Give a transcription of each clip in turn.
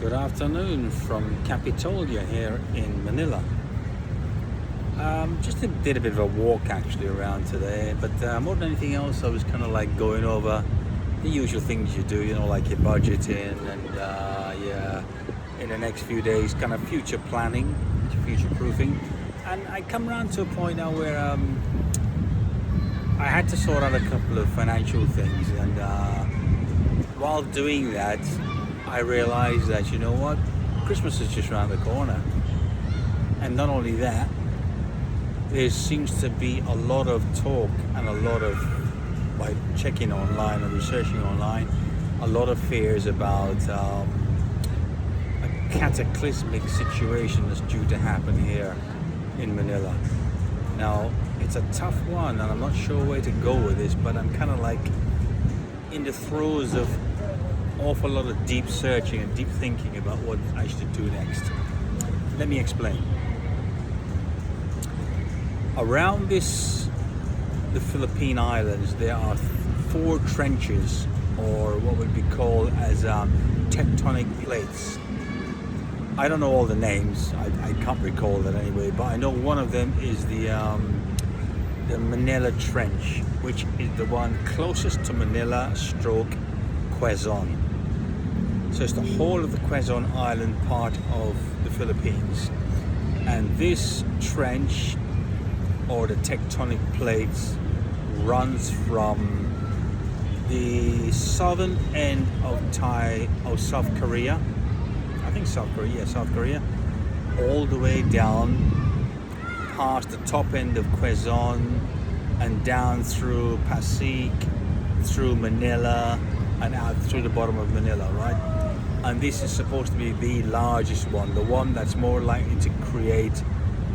Good afternoon from Capitolia here in Manila. Just did a bit of a walk actually around today, but more than anything else I was kind of like going over the usual things you do, you know, like your budgeting and in the next few days kind of future planning, future proofing. And I come around to a point now where I had to sort out a couple of financial things, and while doing that I realized that, you know what, Christmas is just around the corner. And not only that, there seems to be a lot of talk and a lot of, by checking online and researching online, a lot of fears about a cataclysmic situation that's due to happen here in Manila. Now, it's a tough one and I'm not sure where to go with this, but I'm kind of like in the throes of awful lot of deep searching and deep thinking about what I should do next. Let me explain. Around the Philippine Islands, there are 4 trenches, or what would be called as tectonic plates. I don't know all the names. I can't recall that anyway, but I know one of them is the Manila Trench, which is the one closest to Manila stroke Quezon. So it's the whole of the Quezon Island part of the Philippines. And this trench, or the tectonic plates, runs from the southern end of South Korea, South Korea, all the way down past the top end of Quezon and down through Pasig, through Manila, and out through the bottom of Manila, right? And this is supposed to be the largest one, the one that's more likely to create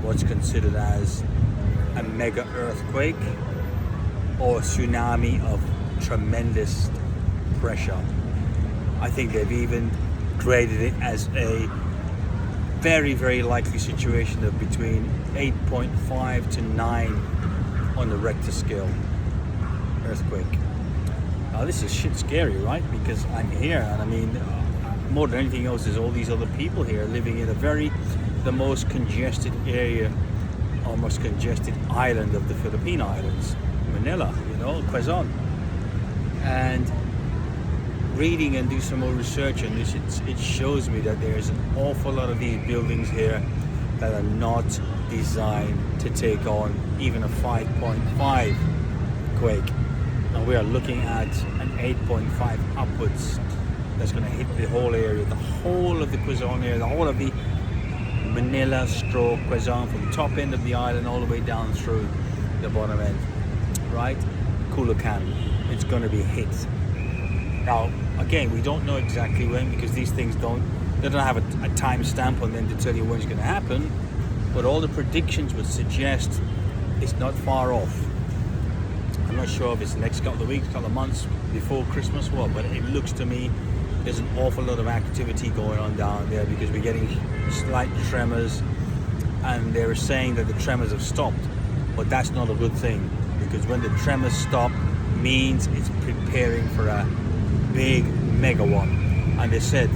what's considered as a mega earthquake or tsunami of tremendous pressure. I think they've even graded it as a very, very likely situation of between 8.5 to 9 on the Richter scale earthquake. Now this is shit scary, right? Because I'm here, and I mean, more than anything else, there's all these other people here living in the most congested area, almost congested island of the Philippine Islands, Manila, you know, Quezon. And reading and do some more research on this, it shows me that there's an awful lot of these buildings here that are not designed to take on even a 5.5 quake. And we are looking at an 8.5 upwards that's going to hit the whole area, the whole of the Quezon area, the whole of the Manila stroke Quezon, from the top end of the island all the way down through the bottom end, right? Culacan, it's going to be hit. Now, again, we don't know exactly when, because these things don't have a time stamp on them to tell you when it's going to happen, but all the predictions would suggest it's not far off. I'm not sure if it's the next couple of weeks, couple of months before Christmas, but it looks to me there's an awful lot of activity going on down there, because we're getting slight tremors, and they're saying that the tremors have stopped, but that's not a good thing, because when the tremors stop means it's preparing for a big mega one. And they said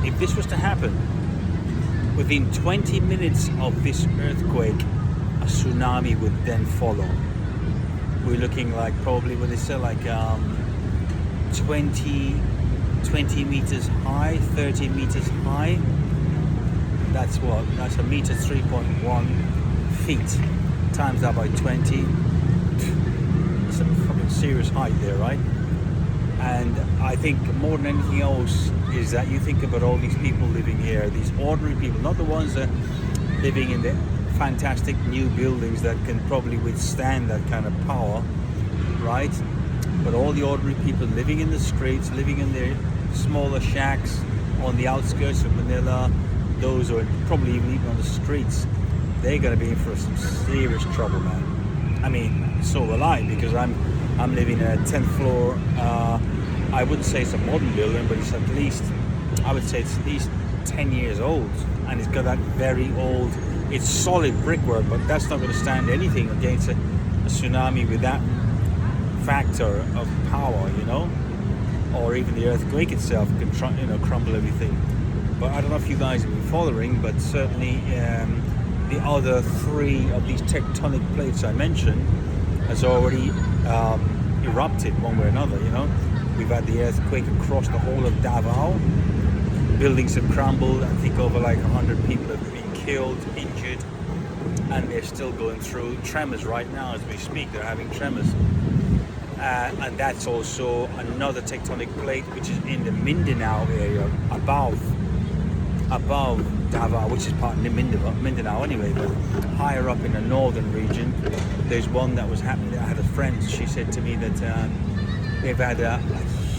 if this was to happen within 20 minutes of this earthquake, a tsunami would then follow. We're looking like probably, what they say, like 20 meters high, 30 meters high. That's what? That's a meter, 3.1 feet. Times that by 20. It's a fucking serious height there, right? And I think more than anything else is that you think about all these people living here, these ordinary people, not the ones that are living in the fantastic new buildings that can probably withstand that kind of power, right? But all the ordinary people living in the streets, living in their smaller shacks on the outskirts of Manila, those who are probably even on the streets, they're going to be in for some serious trouble, man. I mean, so will I, because I'm living in a 10th floor. I wouldn't say it's a modern building, but it's at least 10 years old, and it's got that very old, it's solid brickwork, but that's not going to stand anything against a tsunami with that factor of power, you know, or even the earthquake itself can crumble everything. But I don't know if you guys have been following, but certainly the other three of these tectonic plates I mentioned has already erupted one way or another, you know. We've had the earthquake across the whole of Davao. Buildings have crumbled. I think over like 100 people have been killed, injured, and they're still going through tremors right now as we speak. They're having tremors. And that's also another tectonic plate which is in the Mindanao area above Davao, which is part of Mindanao anyway, but higher up in the northern region. There's one that was happening. I had a friend, she said to me that they've had a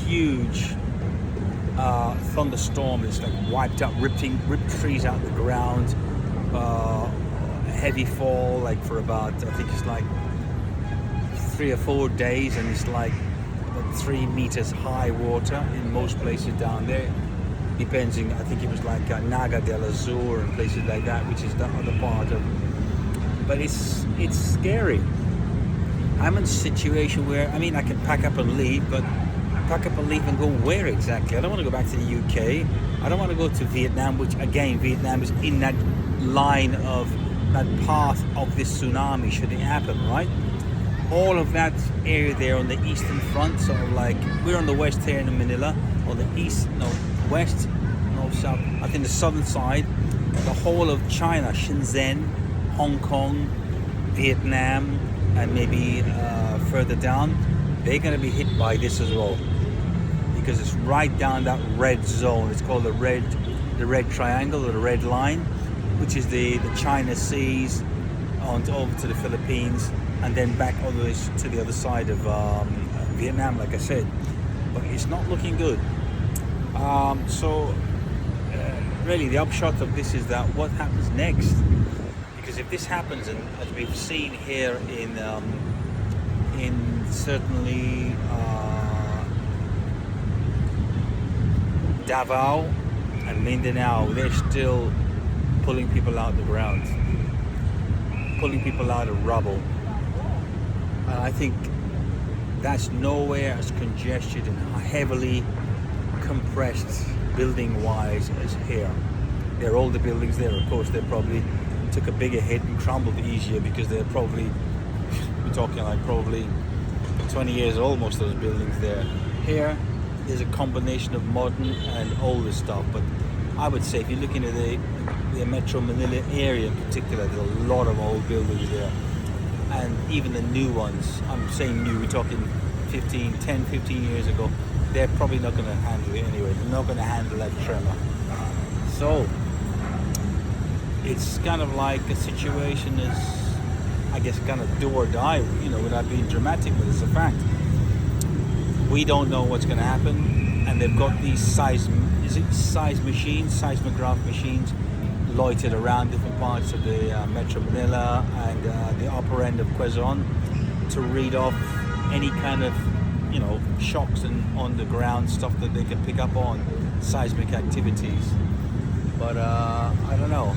huge thunderstorm that's like wiped out, ripped trees out of the ground, heavy fall, like for about, I think it's like 3 or 4 days, and it's like 3 meters high water in most places down there. Depends, I think it was like Naga del Azur and places like that, which is the other part of. But it's scary. I'm in a situation where, I mean, I can pack up and leave, but pack up and leave and go where exactly? I don't want to go back to the UK. I don't want to go to Vietnam, which again, Vietnam is in that line of that path of this tsunami should it happen, right? All of that area there on the eastern front, sort of like we're on the west here in Manila, on the east, no, west, no, south, I think the southern side, the whole of China, Shenzhen, Hong Kong, Vietnam, and maybe further down, they're going to be hit by this as well, because it's right down that red zone. It's called the red triangle, or the red line, which is the China seas on over to the Philippines, and then back all the way to the other side of Vietnam, like I said. But it's not looking good. Really the upshot of this is that what happens next? Because if this happens, and as we've seen here in certainly Davao and Mindanao, they're still pulling people out of the ground, pulling people out of rubble. And I think that's nowhere as congested and heavily compressed building-wise as here. There are older buildings there, of course. They probably took a bigger hit and crumbled easier because they're probably, we're talking like probably 20 years old, most of those buildings there. Here, there's a combination of modern and older stuff, but I would say if you're looking at the Metro Manila area in particular, there's a lot of old buildings there. And even the new ones, I'm saying new, we're talking 10, 15 years ago, they're probably not going to handle it anyway. They're not going to handle that tremor. So, it's kind of like a situation is, I guess, kind of do or die, you know, without being dramatic, but it's a fact. We don't know what's going to happen, and they've got these seismograph machines loitered around different parts of the Metro Manila and the upper end of Quezon to read off any kind of, you know, shocks and on the ground stuff that they can pick up on, seismic activities. But I don't know.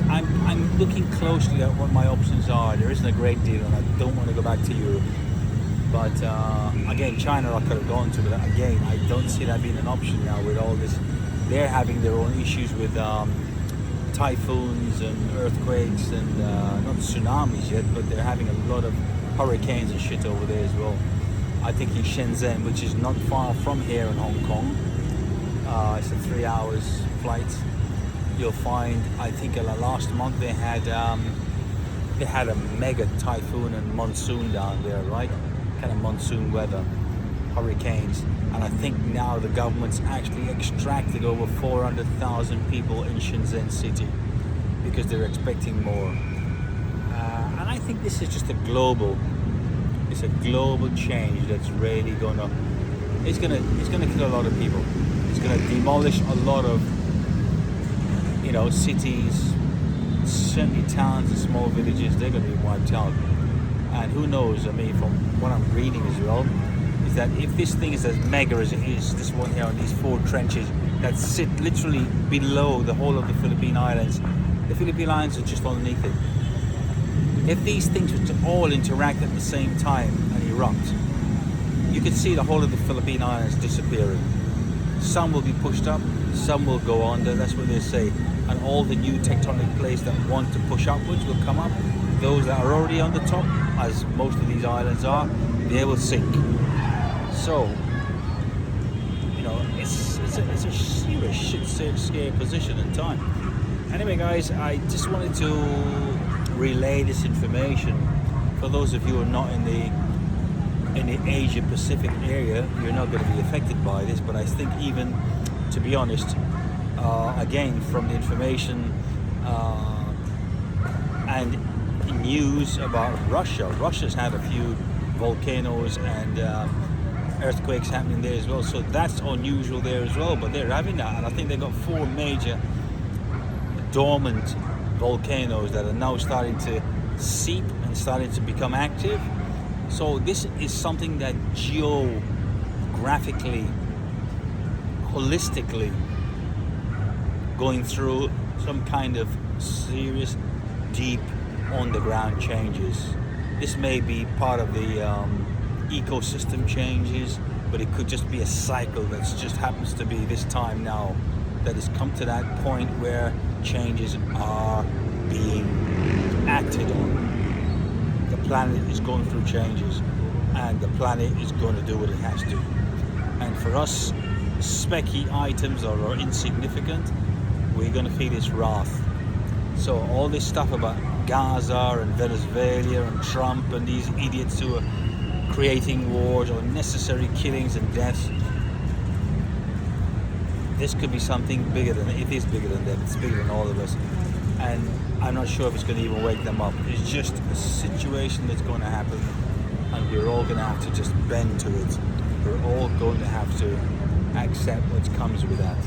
I'm looking closely at what my options are. There isn't a great deal, and I don't want to go back to Europe. But again, China I could have gone to, but again, I don't see that being an option now with all this. They're having their own issues with typhoons and earthquakes and not tsunamis yet, but they're having a lot of hurricanes and shit over there as well. I think in Shenzhen, which is not far from here in Hong Kong, it's a 3 hours flight. You'll find, I think last month they had a mega typhoon and monsoon down there, right? Kind of monsoon weather, hurricanes. And I think now the government's actually extracted over 400,000 people in Shenzhen city because they're expecting more. And I think this is just a global change that's really gonna kill a lot of people. It's gonna demolish a lot of, you know, cities, certainly towns and small villages. They're gonna be wiped out. And who knows, I mean, from what I'm reading as well, is that if this thing is as mega as it is, this one here on these 4 trenches that sit literally below the whole of the Philippine Islands, the Philippine Islands are just underneath it. If these things were to all interact at the same time and erupt, you could see the whole of the Philippine Islands disappearing. Some will be pushed up, some will go under, that's what they say. And all the new tectonic plates that want to push upwards will come up. Those that are already on the top, as most of these islands are, they will sink. So, you know, it's a serious shit scare position in time. Anyway, guys, I just wanted to relay this information for those of you who are not in the Asia Pacific area. You're not going to be affected by this, but I think even, to be honest, again, from the information and news about Russia's had a few volcanoes and earthquakes happening there as well, so that's unusual there as well, but they're having that. And I think they've got 4 major dormant volcanoes that are now starting to seep and starting to become active. So this is something that geographically, holistically, going through some kind of serious, deep, on-the-ground changes. This may be part of the ecosystem changes, but it could just be a cycle that just happens to be this time now that has come to that point where changes are being acted on. The planet is going through changes, and the planet is going to do what it has to. And for us, specky items or insignificant, we're going to feel its wrath. So all this stuff about Gaza and Venezuela and Trump and these idiots who are creating wars or unnecessary killings and deaths, this could be something bigger than it is bigger than them. It's bigger than all of us, and I'm not sure if it's going to even wake them up. It's just a situation that's going to happen, and we're all going to have to just bend to it. We're all going to have to accept what comes with that.